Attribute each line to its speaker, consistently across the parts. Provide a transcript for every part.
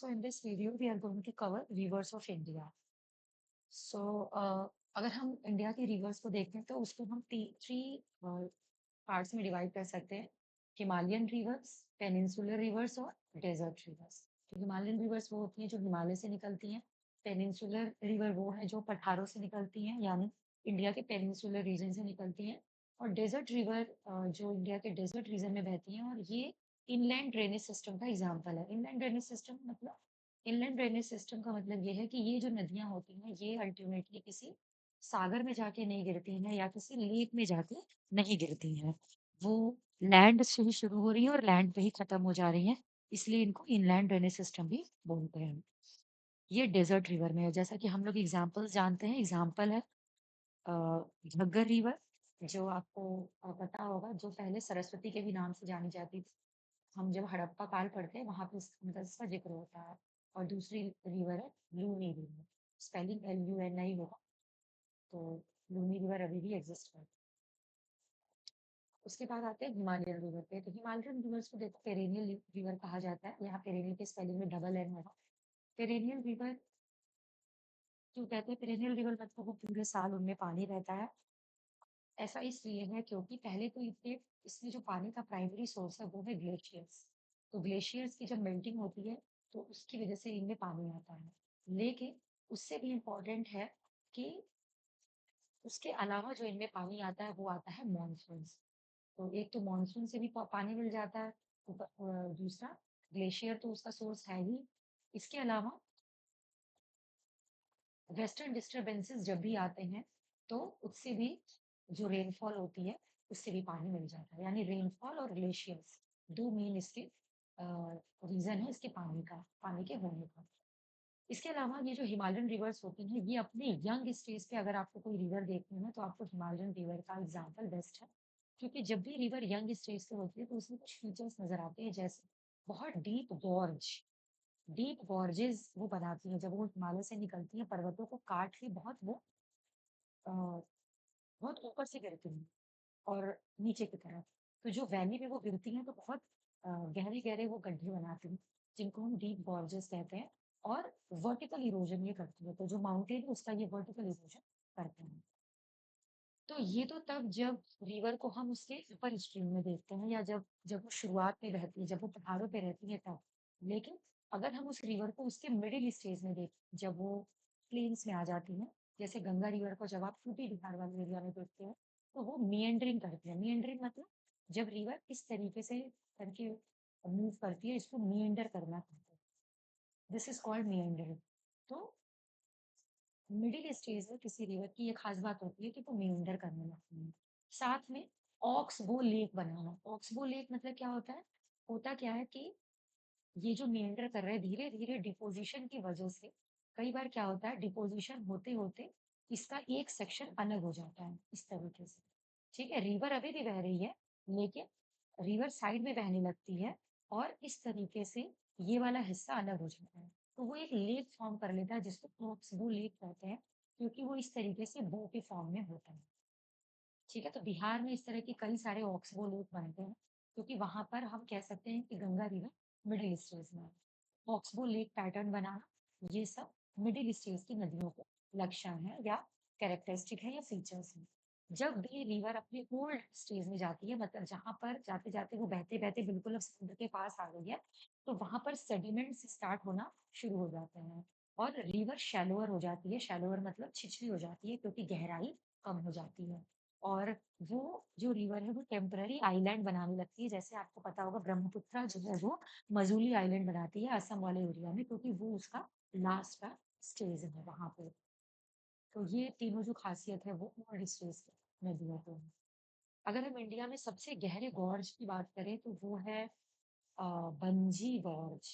Speaker 1: So in this video, we are going to cover rivers of India. So अगर हम India के reverse को देखें तो उसको हम थ्री पार्ट्स में डिवाइड कर सकते हैं। हिमालयन रिवर्स, पेनिनसुलर रिवर्स और डेजर्ट रिवर्स। तो हिमालयन रिवर्स वो होती हैं जो हिमालय से निकलती हैं। पेनिनसुलर रिवर वो है जो पठारों से निकलती हैं, यानी इंडिया के पेनिनसुलर रीजन से निकलती हैं। और डेजर्ट रिवर जो इंडिया के डेजर्ट रीजन में बहती हैं, और ये इनलैंड ड्रेनेज सिस्टम का एग्जाम्पल है। इनलैंड ड्रेनेज सिस्टम मतलब इनलैंड ड्रेनेज सिस्टम का मतलब ये है कि ये जो नदियां होती हैं ये अल्टीमेटली किसी सागर में जाके नहीं गिरती हैं या किसी लेक में जाके नहीं गिरती हैं। वो लैंड से ही शुरू हो रही है और लैंड पे ही खत्म हो जा रही है, इसलिए इनको इनलैंड ड्रेनेज सिस्टम भी बोलते हैं। ये डेजर्ट रिवर में है। जैसा कि हम लोग एग्जाम्पल्स जानते हैं, एग्जाम्पल है अ, घग्गर रिवर, जो आपको पता होगा, जो पहले सरस्वती के भी नाम से जानी जाती थी। हम जब हड़प्पा काल पढ़ते हैं वहां पे मतलब इसका जिक्र होता है। और दूसरी रिवर है लूनी रिवर, स्पेलिंग LUNI होगा। तो लूनी रिवर अभी भी एग्जिस्ट करती है। उसके बाद आते हैं हिमालयन रिवर पे। तो हिमालयन रिवर्स को देखो पेरेनियल रिवर कहा जाता है। यहाँ पेरेनियल के स्पेलिंग में डबल एन होगा। पेरेनियल रिवर क्यों कहते हैं पेरेनियल रिवर? मतलब वो पूरे साल उनमें पानी रहता है। ऐसा इसलिए है क्योंकि पहले तो इतने इसमें जो पानी का प्राइमरी सोर्स है वो है ग्लेशियर्स। तो ग्लेशियर्स की जब मेल्टिंग होती है तो उसकी वजह से इनमें पानी आता है। लेकिन उससे भी इम्पोर्टेंट है कि उसके अलावा जो इनमें पानी आता है वो आता है मॉनसून। तो एक तो मॉनसून से भी पानी मिल जाता है। दूसरा ग्लेशियर तो उसका सोर्स है ही। इसके अलावा वेस्टर्न डिस्टरबेंसेस जब भी आते हैं तो उससे भी जो रेनफॉल होती है उससे भी पानी मिल जाता है। यानी रेनफॉल और ग्लेशियर्स दो मेन इसके रीजन है इसके पानी के होने का। इसके अलावा ये जो हिमालयन रिवर्स होती हैं ये अपने यंग स्टेज पे, अगर आपको कोई रिवर देखनी है तो आपको हिमालयन रिवर का एग्जाम्पल बेस्ट है। क्योंकि जब भी रिवर यंग स्टेज पे होती है तो उसमें कुछ फीचर्स नजर आते हैं, जैसे बहुत डीप गॉर्जेस वो बनाती है। जब वो हिमालय से निकलती है पर्वतों को काट के बहुत ऊपर से गिरती हैं और नीचे की तरफ। तो जो वैली में वो गिरती हैं तो बहुत गहरे गहरे वो गड्ढे बनाती हैं, जिनको हम डीप गॉर्जेस कहते हैं। और वर्टिकल इरोजन ये करती है। तो जो माउंटेन है उसका ये वर्टिकल इरोजन करते हैं। तो ये तो तब जब रिवर को हम उसके अपर स्ट्रीम में देखते हैं, या जब जब वो शुरुआत में रहती है, जब वो पहाड़ों पे रहती है तब। लेकिन अगर हम उस रिवर को उसके मिडिल स्टेज में देखें, जब वो प्लेन्स में आ जाती है, जैसे गंगा रिवर को जब आप यूपी बिहार वाले एरिया में देखते हैं तो वो मिएंडरिंग करती है। मिएंडरिंग मतलब जब रिवर इस तरीके से करके मूव करती है, इसको मिएंडर करना कहते हैं। This is called meandering. तो मिडिल स्टेज में किसी रिवर की ये खास बात होती है कि वो मेंढर करने लगती है। साथ में ऑक्सबो लेक बनाना। ऑक्सबो लेक मतलब क्या होता है? होता क्या है कि ये जो मेंढर कर रहे हैं धीरे धीरे डिपोजिशन की वजह से, कई बार क्या होता है डिपोजिशन होते होते इसका एक सेक्शन अलग हो जाता है इस तरीके से। ठीक है, रिवर अभी भी बह रही है लेकिन रिवर साइड में बहने लगती है और इस तरीके से ये वाला हिस्सा अलग हो जाता है। तो वो एक लेक फॉर्म कर लेता है जिसको ऑक्सबो लेक कहते हैं, क्योंकि वो इस तरीके से बो के फॉर्म में होता है। ठीक है, तो बिहार में इस तरह के कई सारे ऑक्सबो लेक बनते हैं, क्योंकि वहां पर हम कह सकते हैं कि गंगा रिवर मिडिल स्टेज में है। ऑक्सबो लेक पैटर्न बनाना, ये सब मिडिल स्टेज की नदियों को लक्षण है या कैरेक्टरिस्टिक है या फीचर्स है। जब भी रिवर अपने ओल्ड स्टेज में जाती है, मतलब जहां पर जाते जाते वो बहते बहते बिल्कुल अब समुद्र के पास आ गई है, तो वहां पर सेडिमेंट्स स्टार्ट होना शुरू हो जाते हैं और रिवर शैलोअर हो जाती है। शैलोअर मतलब छिछली हो जाती है क्योंकि गहराई कम हो जाती है। और वो जो रिवर है वो टेम्पररी आइलैंड बनाने लगती है। जैसे आपको पता होगा ब्रह्मपुत्रा जो है वो मजूली आइलैंड बनाती है असम वाले एरिया में, क्योंकि वो उसका लास्ट का स्टेज है वहां पे। तो ये तीनों जो खासियत है वो ओल्ड स्टेज की नदियों को है। अगर हम इंडिया में सबसे गहरे गॉर्ज की बात करें तो वो है Bunji gorge.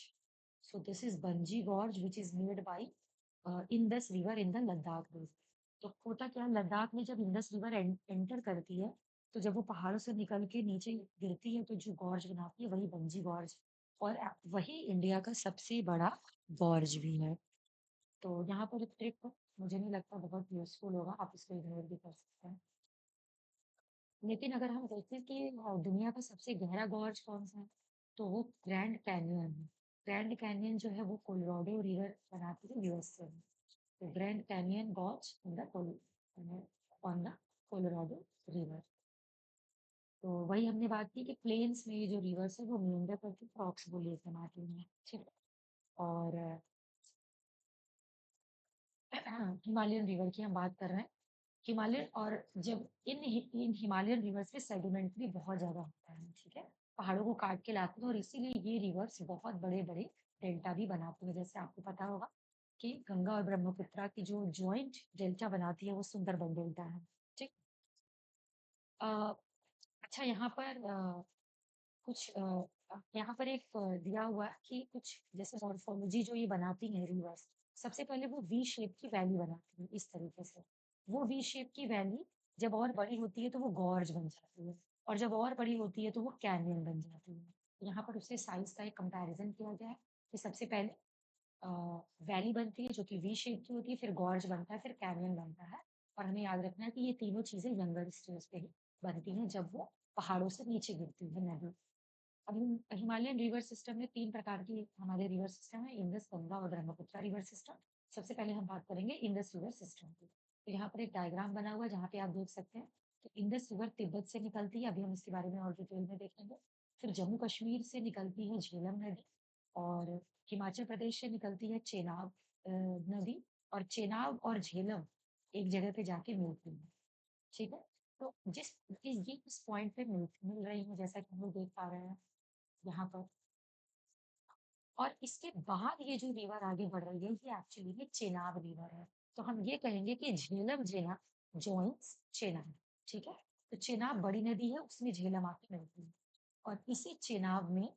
Speaker 1: So this is Bunji gorge which is made by Indus river in the Ladakh region. तो होता क्या है, लद्दाख में जब इंडस रिवर एंटर करती है तो जब वो पहाड़ों से निकल के नीचे गिरती है तो जो गॉर्ज बनाती है वही बंजी गॉर्ज। और वही इंडिया का सबसे बड़ा गॉर्ज भी है। तो यहाँ पर एक ट्रिक मुझे नहीं लगता बहुत यूजफुल होगा, आप इसको इग्नोर भी कर सकते हैं। लेकिन अगर हम देखें कि दुनिया का सबसे गहरा गॉर्ज कौन सा है, तो वो ग्रैंड कैन्यन है। ग्रैंड कैनियन जो है वो कोलोराडो रिवर बनाती है यूएसए में। तो Grand Canyon gorge in the on the Colorado river. तो वही हमने बात की कि प्लेन्स में ये जो रिवर्स है वो मींडर करके क्रॉक्स बोले बनाती हैं, ठीक है। और हिमालयन रिवर की हम बात कर रहे हैं। हिमालयन और जब इन हिमालयन रिवर्स में सेडिमेंट भी बहुत ज्यादा होता है, ठीक है। पहाड़ों को काट के लाते हैं और इसीलिए ये रिवर्स बहुत बड़े बड़े डेल्टा भी बनाते हैं। जैसे आपको पता होगा कि गंगा और ब्रह्मपुत्रा की जो ज्वाइंट डेल्टा बनाती है वो सुंदरबन डेल्टा है, ठीक। अ, अच्छा, यहाँ पर कुछ यहाँ पर एक दिया हुआ है कि कुछ जैसे मॉर्फोलॉजी जो ये बनाती है रिवर्स, सबसे पहले वो वी शेप की वैली बनाती है इस तरीके से। वो वी शेप की वैली जब और बड़ी होती है तो वो गॉर्ज बन जाती है, और जब और बड़ी होती है तो वो कैनियन बन जाती है। यहाँ पर उससे साइज का एक कंपैरिजन किया गया है कि सबसे पहले वैली बनती है जो कि वी शेप की होती है, फिर गॉर्ज बनता है, फिर कैनियन बनता है। और हमें याद रखना है कि ये तीनों चीजें यंगर स्टेज पे ही बनती हैं जब वो पहाड़ों से नीचे गिरती है नदी। अब हिमालयन रिवर सिस्टम में तीन प्रकार की हमारे रिवर सिस्टम है, इंडस, गंगा और ब्रह्मपुत्र रिवर सिस्टम। सबसे पहले हम बात करेंगे इंडस रिवर सिस्टम की। तो यहाँ पर एक डायग्राम बना हुआ है जहाँ पे आप देख सकते हैं कि इंडस रिवर तिब्बत से निकलती है, अभी हम इसके बारे में और डिटेल में देखेंगे। फिर जम्मू कश्मीर से निकलती है झेलम नदी, और हिमाचल प्रदेश से निकलती है चेनाब नदी। और चेनाब और झेलम एक जगह पे जाके मिलती है, ठीक है। तो ये इस पॉइंट पे मिल रही है, जैसा कि हम लोग देख पा रहे हैं यहाँ पर। और इसके बाद ये जो रिवर आगे बढ़ रही है ये एक्चुअली में चेनाब रिवर है। तो हम ये कहेंगे कि झेलम जेना जॉइंस चेनाब, ठीक है। तो चेनाब बड़ी नदी है, उसमें झेलम आके मिलती है। और इसी चेनाब में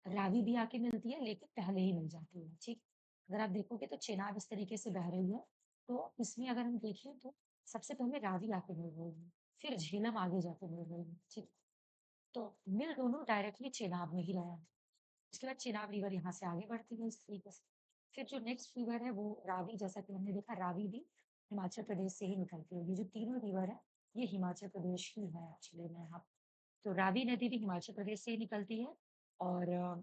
Speaker 1: रावी भी आके मिलती है, लेकिन पहले ही मिल जाती है, ठीक। अगर आप देखोगे तो चेनाब इस तरीके से बह रही है, तो इसमें अगर हम देखें तो सबसे पहले रावी आके मिल रही है, फिर झेलम आगे जाके मिल रही है, ठीक। तो मिल दोनों डायरेक्टली चेनाब में ही रहा है। उसके बाद चेनाब रिवर यहाँ से आगे बढ़ती है इस तरीके से। फिर जो नेक्स्ट रिवर है वो रावी, जैसा कि हमने देखा रावी भी हिमाचल प्रदेश से ही निकलती है। ये जो तीनों रिवर है ये हिमाचल प्रदेश की है एक्चुअली में यहाँ। तो रावी नदी भी हिमाचल प्रदेश से ही निकलती है। और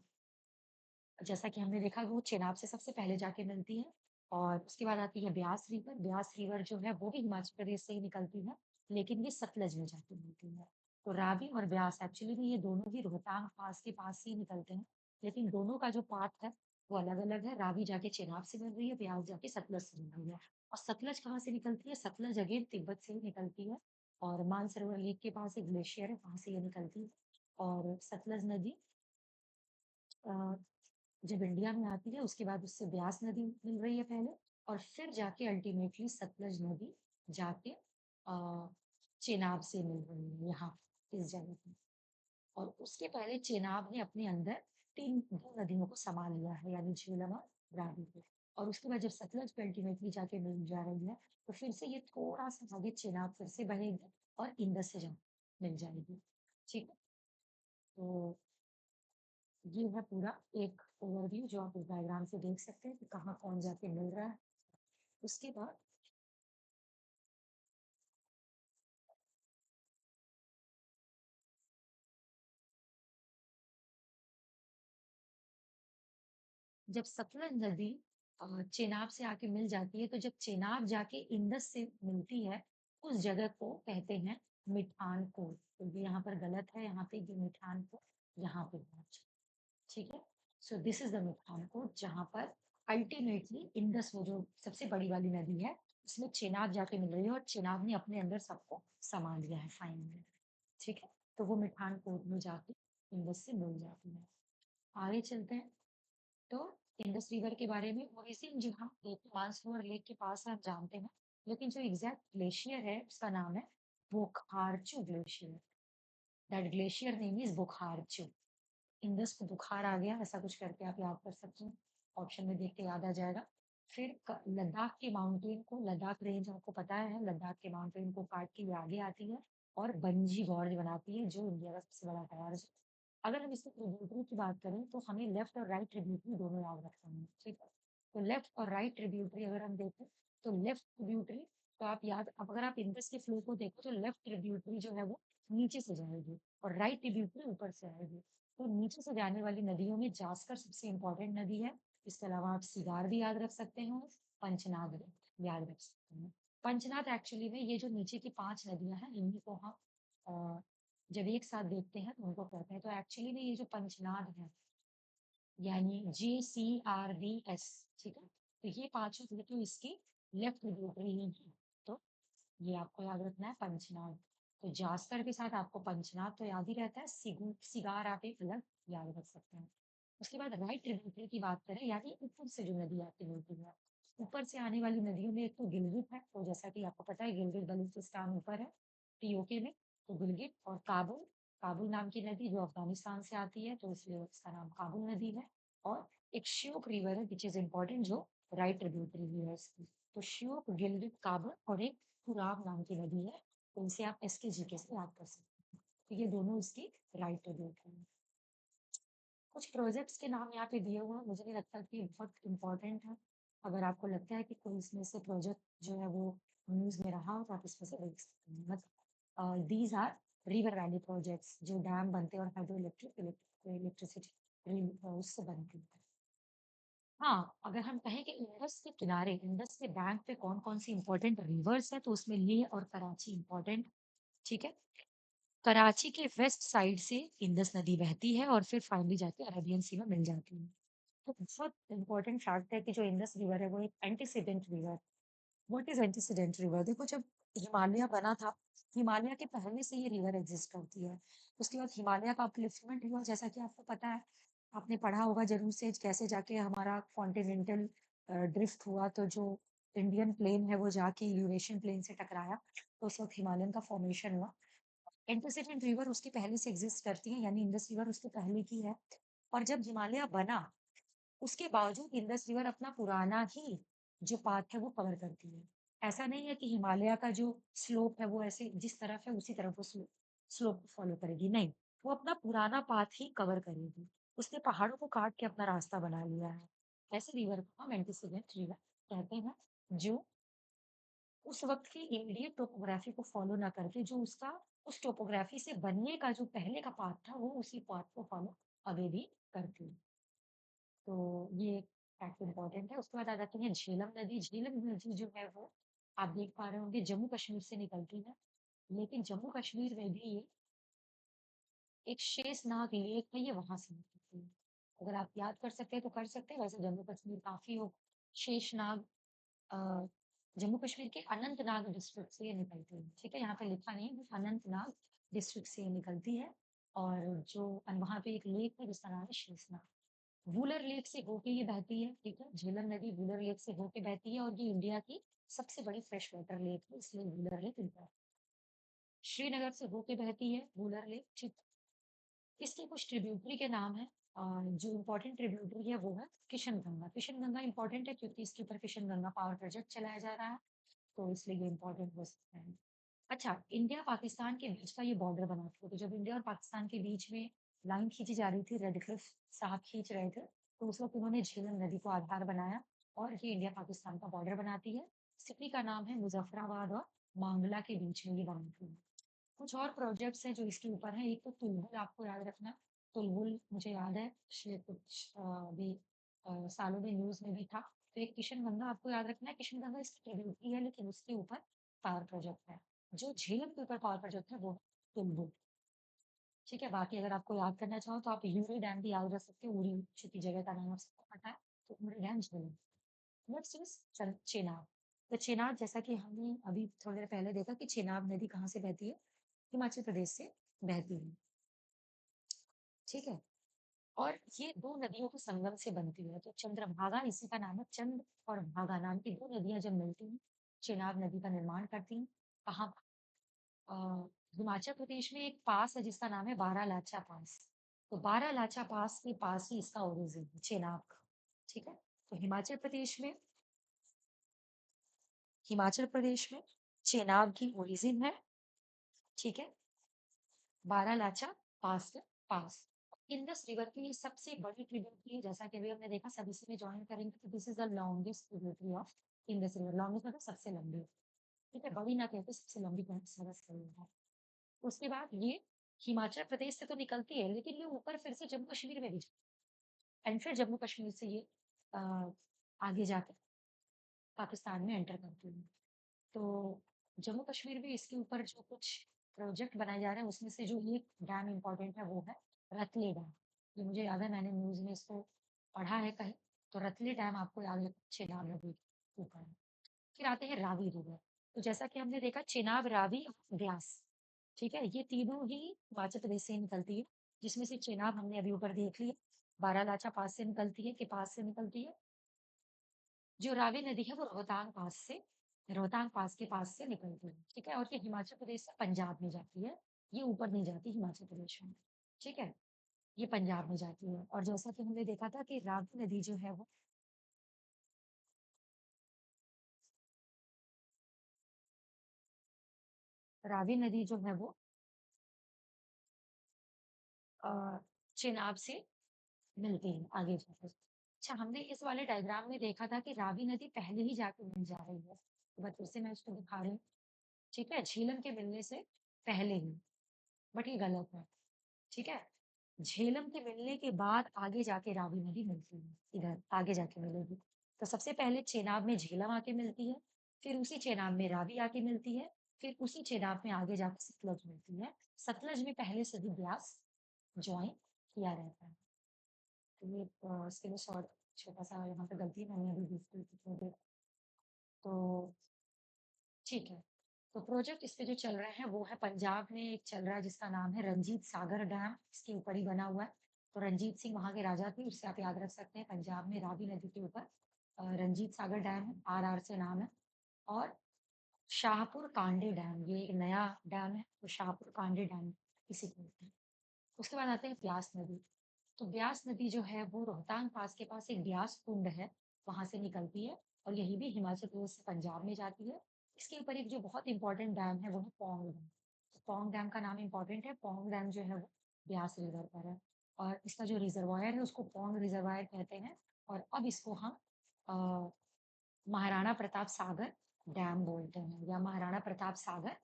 Speaker 1: जैसा कि हमने देखा वो चेनाब से सबसे पहले जाके मिलती है। और उसके बाद आती है ब्यास रिवर। ब्यास रिवर जो है वो भी हिमाचल प्रदेश से ही निकलती है, लेकिन ये सतलज में जाके मिलती है। तो रावी और ब्यास एक्चुअली में ये दोनों ही रोहतांग पास के पास से ही निकलते हैं, लेकिन दोनों का जो पाथ है वो अलग अलग है। रावी जाके चेनाब से मिल रही है, ब्यास जाके सतलज से मिल रही है। और सतलज कहाँ से निकलती है? सतलज अगेन तिब्बत से ही निकलती है। और मानसरोवर लेक के पास एक ग्लेशियर है, वहां से ये निकलती है। और सतलज नदी जब इंडिया में आती है उसके बाद उससे ब्यास नदी मिल रही है पहले, और फिर जाके अल्टीमेटली सतलज नदी जाके चेनाब से मिल रही है यहाँ इस जगह पे। और उसके पहले चेनाब ने अपने अंदर तीन दो नदियों को समा लिया है, यानी झेलम और रावी को। और उसके बाद जब सतलज पे अल्टीमेटली जाके मिल जा रही है, तो फिर से ये थोड़ा सा आगे चेनाब फिर से बहेगी और इंडस से जा मिल जाएगी, ठीक है। तो ये है पूरा एक ओवरव्यू जो आप इस डायग्राम से देख सकते हैं कि कहाँ कौन जाके मिल रहा है। उसके बाद जब सतलज नदी चेनाब से आके मिल जाती है, तो जब चेनाब जाके इंडस से मिलती है, उस जगह को कहते हैं मिठान कोट। तो ये यहाँ पर गलत है, यहाँ पे ये मिठान कोट यहाँ पे होना चाहिए, ठीक है। सो दिस इज द मिठान कोट जहाँ पर अल्टीमेटली इंडस, वो जो सबसे बड़ी वाली नदी है, उसमें चेनाब जाके मिल रही है और चेनाब ने अपने अंदर सबको समा लिया है फाइनली, ठीक है। तो वो मिठान कोट में जाके इंडस से मिल जाती है। आगे चलते हैं। तो इंडस रिवर के बारे में ओरिजिन जो हम मानसरोवर लेक के पास है हम जानते हैं, लेकिन जो एग्जैक्ट ग्लेशियर है उसका नाम है Bokharchu glacier. That glacier name is Bokharchu. Indus को बुखार आ गया, ऐसा कुछ करके आप याद कर सकते हैं, ऑप्शन में देख के याद आ जाएगा। फिर लद्दाख के माउंटेन को, लद्दाख रेंज आपको पता है, लद्दाख के माउंटेन को काट के ये आगे आती है और बंजी गॉर्ज बनाती है जो इंडिया का सबसे बड़ा टायर। अगर हम इसकी ट्रिब्यूटरी की बात करें तो हमें लेफ्ट और राइट ट्रिब्यूटरी दोनों याद रखना है, ठीक है। तो लेफ्ट और राइट ट्रिब्यूटरी अगर हम देखें तो लेफ्ट ट्रिब्यूटरी, तो आप याद, अब अगर आप इंडस के फ्लो को देखो तो लेफ्ट ट्रिब्यूटरी जो है वो नीचे से जाएगी और राइट ट्रिब्यूटरी ऊपर से आएगी। तो नीचे से जाने वाली नदियों में जासकर सबसे इम्पोर्टेंट नदी है। इसके अलावा आप सिगार भी याद रख सकते हो, पंचनाद भी याद रख सकते हैं। पंचनाद एक्चुअली में ये जो नीचे की 5 नदियाँ हैं, इन्हीं को हम जब एक साथ देखते हैं तो उनको कहते हैं। तो एक्चुअली में ये जो पंचनाद है, यानी JCRDS, ठीक है? तो ये पाँचों तो इसकी लेफ्ट ट्रिब्यूटरी ही है। तो ये आपको याद रखना है पंचनाद। तो जासकर के साथ आपको पंचनाद तो याद ही रहता है, सिगार आप एक अलग याद रख सकते हैं। उसके बाद राइट ट्रिब्यूटरी की बात करें, यानी ऊपर से जो नदी आती होती है, ऊपर से आने वाली नदियों में एक तो गिलगित है, तो जैसा कि आपको पता है गिलगित बलूचिस्तान ऊपर है पीओके में, तो गिलगित और काबुल, काबुल नाम की नदी जो अफगानिस्तान से आती है, तो इसलिए उसका नाम काबुल नदी है। और एक श्योक रिवर है विच इज इम्पोर्टेंट, जो राइट ट्रिब्यूटरी है इसकी। तो श्योक, गिलगित, काबुल और एक तुराब नाम की नदी है, तो इसे आप एसके जीके से याद कर सकते हैं। तो ये दोनों इसकी राइट ट्रिब्यूटरी है। कुछ प्रोजेक्ट्स के नाम यहाँ पे दिए हुए हैं, मुझे नहीं लगता कि बहुत इम्पोर्टेंट है। अगर आपको लगता है कि कोई इसमें से प्रोजेक्ट जो है वो न्यूज में रहा हो तो आप इसमें से देख सकते हैं। मतलब these are river valley projects, जो डैम बनते हैं और हाइड्रो इलेक्ट्रिसिटी उससे बनती है। हाँ, अगर हम कहें कि इंडस के किनारे, इंडस के बैंक पे कौन कौन सी इंपॉर्टेंट रिवर्स है, तो उसमें लेह और कराची इंपॉर्टेंट, ठीक है? कराची के वेस्ट साइड से इंडस नदी बहती है और फिर फाइनली जाके अरेबियन सी में मिल जाती है। तो बहुत इंपॉर्टेंट फैक्ट है कि जो इंडस रिवर है वो एक antecedent river. What is antecedent river? देखो, जब हिमालय बना था, हिमालय के पहले से ये रिवर एग्जिस्ट करती है। उसके बाद हिमालय का अपलिफ्टमेंट हुआ, जैसा कि आपको पता है, आपने पढ़ा होगा जरूर से, कैसे जाके हमारा कॉन्टिनेंटल ड्रिफ्ट हुआ, तो जो इंडियन प्लेन है वो जाके यूरेशियन प्लेन से टकराया, तो उस वक्त हिमालयन का फॉर्मेशन हुआ। एंटीसीडेंट रिवर उसके पहले से एग्जिस्ट करती है, यानी इंडस रिवर उसके पहले की है। और जब हिमालय बना, उसके बावजूद इंडस रिवर अपना पुराना ही जो पाथ है वो कवर करती है। ऐसा नहीं है कि हिमालय का जो स्लोप है वो ऐसे जिस तरफ है उसी तरफ वो स्लोप फॉलो करेगी, नहीं, वो अपना पुराना पाथ ही कवर करेगी। उसने पहाड़ों को काट के अपना रास्ता बना लिया है। ऐसे रिवर को हम एंटीसीडेंट रिवर कहते हैं, जो उस वक्त की इंडियन टोपोग्राफी को फॉलो ना करके, जो उसका उस टोपोग्राफी से बनने का जो पहले का पाथ था, वो उसी पाथ को फॉलो अभी भी करती है। तो ये फैक्ट इम्पोर्टेंट है। उसके बाद आ जाती है झेलम नदी। झेलम नदी जो है वो आप देख पा रहे होंगे जम्मू कश्मीर से निकलती है, लेकिन जम्मू कश्मीर में भी ये एक शेषनाग लेक है, ये वहां से निकलती है। अगर आप याद कर सकते हैं तो कर सकते हैं, वैसे जम्मू कश्मीर काफी हो। शेषनाग अ, जम्मू कश्मीर के अनंतनाग डिस्ट्रिक्ट से ये निकलती है, ठीक है? यहाँ पे लिखा नहीं है, बस अनंतनाग डिस्ट्रिक्ट से ये निकलती है। और जो वहां पे एक लेक है जिसका नाम है शेषनाग। वूलर लेक से होके ये बहती है, ठीक है? झेलम नदी वूलर लेक से होके बहती है, और ये इंडिया की सबसे बड़ी फ्रेश वाटर लेक है, इसलिए वूलर लेक इंडिया है। श्रीनगर से होके बहती है वूलर लेक, ठीक। इसके कुछ ट्रिब्यूटरी के नाम है। जो इम्पोर्टेंट ट्रिब्यूटरी है वो है किशन गंगा। किशन गंगा इंपॉर्टेंट है क्योंकि इसके ऊपर किशन गंगा पावर प्रोजेक्ट चलाया जा रहा है, तो इसलिए ये इम्पोर्टेंट हो सकता है। अच्छा, इंडिया पाकिस्तान के बीच का ये बॉर्डर बना था, तो जब इंडिया और पाकिस्तान के बीच में लाइन खींची जा रही थी, रेड क्लिफ साहब खींच रहे थे, तो उस वक्त उन्होंने झेलम नदी को आधार बनाया, और ये इंडिया पाकिस्तान का बॉर्डर बनाती है। सिटी का नाम है मुजफ्फराबाद और मांगला के बीच में ये बनती है। कुछ और प्रोजेक्ट्स हैं जो इसके ऊपर हैं, एक तो तुलबुल आपको याद रखना। तुलबुल मुझे याद है कुछ अभी सालों में न्यूज में भी था। तो एक किशन गंगा आपको याद रखना है, किशन गंगा इसकी ट्रिब्यूटरी है, लेकिन उसके ऊपर पावर प्रोजेक्ट है। जो झेलम के ऊपर पावर प्रोजेक्ट है वो है तुलबुल, ठीक है? बाकी अगर आपको याद करना चाहो तो आप यूरी डैम भी याद रख सकते हो, उड़ी छिपी जगह का नाम आपको पता है, तो उड़ी dam Jhelum. Next is Chenab. तो चेनाब, जैसा कि हमने अभी थोड़ी देर पहले देखा कि चेनाब नदी कहाँ से बहती है, हिमाचल प्रदेश से बहती है, ठीक है? और ये दो नदियों के संगम से बनती है, तो चंद्रभागा इसी का नाम है। चंद्र और भागा नाम की दो नदियां जब मिलती हैं, चेनाब नदी का निर्माण करती हैं। कहाँ? अ, हिमाचल प्रदेश में एक पास है जिसका नाम है बारालाचा पास। तो बारालाचा पास के पास ही इसका ओरिजिन है चेनाब का, ठीक है? तो हिमाचल प्रदेश में चेनाब की ओरिजिन है, ठीक है? बारालाचा पास के पास। इंडस रिवर की ये सबसे बड़ी ट्रिब्यूटरी है, जैसा कि अभी हमने देखा, सभी से में ज्वाइन करेंगे तो this is the longest tributary of Indus river. Longest मतलब सबसे लंबी, ठीक है? बड़ी ना कहते, सबसे लंबी कौन सरस है। उसके बाद ये हिमाचल प्रदेश से तो निकलती है, लेकिन ये ऊपर फिर से जम्मू कश्मीर में भी एंड फिर जम्मू कश्मीर से ये अ, आगे जाके पाकिस्तान में एंटर करती है। तो जम्मू कश्मीर भी इसके ऊपर जो कुछ प्रोजेक्ट बनाए जा रहे हैं उसमें से जो एक डैम इम्पोर्टेंट है वो है रतले डैम। ये मुझे याद है, मैंने न्यूज में इसको पढ़ा है कहीं। तो रतले डैम आपको याद है चेनाब नदी के ऊपर है। फिर आते हैं रावी रिवर। तो जैसा कि हमने देखा चेनाब, रावी और ब्यास, ठीक है, ये तीनों ही हिमाचल प्रदेश से निकलती है। जिसमें से चेनाब हमने अभी ऊपर देख लिया, बारालाचा पास से निकलती है, के पास से निकलती है। जो रावी नदी है वो रोहतांग पास के पास से निकलती है, ठीक है, और ये हिमाचल प्रदेश से पंजाब में जाती है। ये ऊपर नहीं जाती हिमाचल प्रदेश में, ठीक है, ये पंजाब में जाती है। और जैसा कि हमने देखा था कि रावी नदी जो है वो रावी नदी जो है वो अ, चेनाब से मिलती है आगे जाकर। अच्छा, हमने इस वाले डायग्राम में देखा था कि रावी नदी पहले ही जाके मिल जा रही है, तो बस फिर से मैं इसको दिखा रही हूँ, ठीक है, झीलम के मिलने से पहले ही। बट ये गलत है, ठीक है, झेलम के मिलने के बाद आगे जाके रावी नदी मिलती है, इधर आगे जाके मिलेगी। तो सबसे पहले चेनाब में झेलम आके मिलती है, फिर उसी चेनाब में रावी आके मिलती है, फिर उसी चेनाब में आगे जाके सतलज मिलती है। सतलज में पहले से ही ब्यास ज्वाइन किया रहता है। तो ये इसके लिए शॉर्ट छोटा सा यहाँ पे गलती मैंने अभी दूसरी तो ठीक है। तो प्रोजेक्ट इस पे जो चल रहे हैं वो है पंजाब में एक चल रहा है जिसका नाम है रंजीत सागर डैम, इसके ऊपर ही बना हुआ है। तो रंजीत सिंह वहां के राजा थे, उससे आप याद रख सकते हैं। पंजाब में रावी नदी के ऊपर रंजीत सागर डैम है, RR से नाम है। और शाहपुर कांडे डैम, ये एक नया डैम है, तो शाहपुर कांडे डैम इसी को बोलते हैं। उसके बाद आते हैं ब्यास नदी। तो ब्यास नदी जो है वो रोहतांग पास के पास एक ब्यास कुंड है, वहां से निकलती है, और यही भी हिमाचल प्रदेश से पंजाब में जाती है। इसके ऊपर एक जो बहुत इंपॉर्टेंट डैम है वो है पौंग डैम। तो पौंग डैम का नाम इंपॉर्टेंट है, पौंग डैम जो है वो ब्यास रिवर पर है। और इसका जो रिजर्वायर है उसको पौंग रिजर्वायर कहते हैं। और अब इसको हम अ, महाराणा प्रताप सागर डैम बोलते हैं, या महाराणा प्रताप सागर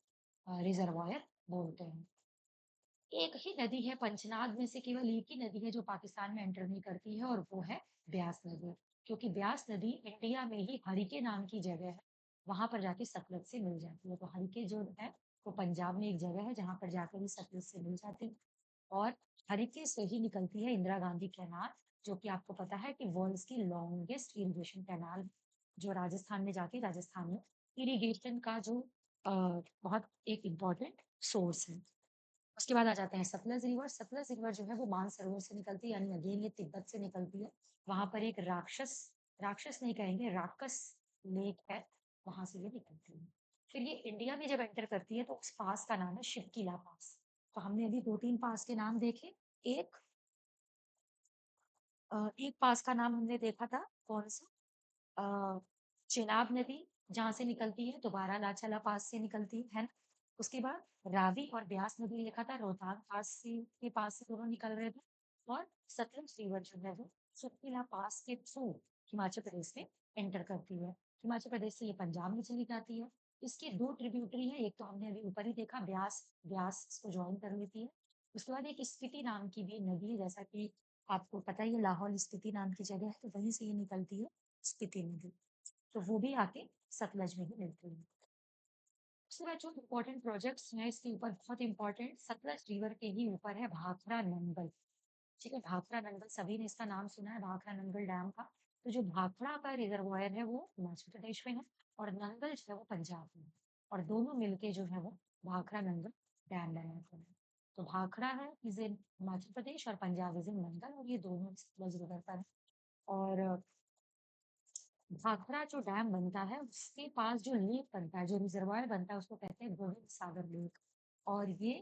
Speaker 1: रिजर्वायर बोलते हैं। एक ही नदी है पंचनाद में से, केवल एक ही नदी है जो पाकिस्तान में एंटर नहीं करती है, और वो है ब्यास नदी। क्योंकि ब्यास नदी इंडिया में ही हरिके नाम की जगह है, वहां पर जाके सतलज से मिल जाती है। तो हरिके जो है वो पंजाब में एक जगह है जहां पर जाकर भी सतलज से मिल जाती है। और हरिके से ही निकलती है इंदिरा गांधी कैनाल, जो कि आपको पता है कि वर्ल्ड की लॉन्गेस्ट इरिगेशन कैनाल, जो राजस्थान में जाके राजस्थान में इरिगेशन का जो बहुत एक इम्पोर्टेंट सोर्स है। उसके बाद आ जाते हैं सतलज रिवर। सतलज रिवर जो है वो मानसरोवर से निकलती है, यानी अगेन ये तिब्बत से निकलती है। वहां पर एक राक्षस, राक्षस नहीं कहेंगे, राक्षस लेक है, वहां से ये निकलती है। फिर ये इंडिया में जब एंटर करती है तो उस पास का नाम है शिवकिला पास। तो हमने अभी दो तीन पास के नाम देखे। एक एक पास का नाम हमने देखा था, कौन सा, अ, चेनाब नदी जहाँ से निकलती है, दोबारा लाचला पास से निकलती है ना। उसके बाद रावी और ब्यास नदी लिखा था, रोहतांग पास से के पास से दोनों निकल रहे थे। और सतलज रिवर जो है वो सुखीला पास के थ्रू हिमाचल प्रदेश में एंटर करती है। हिमाचल प्रदेश से ये पंजाब में चली जाती है। इसके दो ट्रिब्यूटरी है, एक तो हमने अभी ऊपर ही देखा, ब्यास, ब्यास इसको ज्वाइन कर लेती है। उसके बाद एक स्पीति नाम की भी नदी है, जैसा कि आपको पता ही है लाहौल स्पीति नाम की जगह है, तो वहीं से ये निकलती है स्पीति नदी। तो वो भी आके सतलज में ही मिलती है। उसके बाद जो इम्पोर्टेंट प्रोजेक्ट्स हैं इसके ऊपर, बहुत इंपॉर्टेंट, सतलज रिवर के ही ऊपर है भाखड़ा नंगल, ठीक है, भाखड़ा नंगल सभी ने इसका नाम सुना है, भाखड़ा नंगल डैम का। तो जो भाखड़ा का रिजर्वायर है वो हिमाचल प्रदेश में है, और नंगल जो है वो पंजाब में है। और दोनों मिलके जो है वो भाखड़ा नंगल डैम बनाते हैं। तो भाखड़ा है इज इन हिमाचल प्रदेश, और पंजाब इज इन नंगल, और ये दोनों सतलज रिवर पर है। और भाखड़ा जो डैम बनता है उसके पास जो लेक बनता है, जो रिजर्वायर बनता है, उसको कहते हैं गोविंद सागर लेक। और ये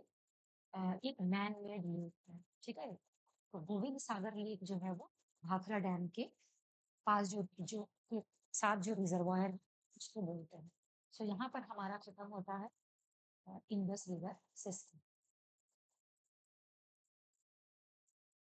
Speaker 1: एक मैन मेड लेक है, ठीक है। तो गोविंद सागर लेक जो है वो भाखड़ा डैम के पास जो जो के साथ जो रिजर्वायर उसको बोलते हैं। सो यहाँ पर हमारा खत्म होता है इंडस रिवर सिस्टम।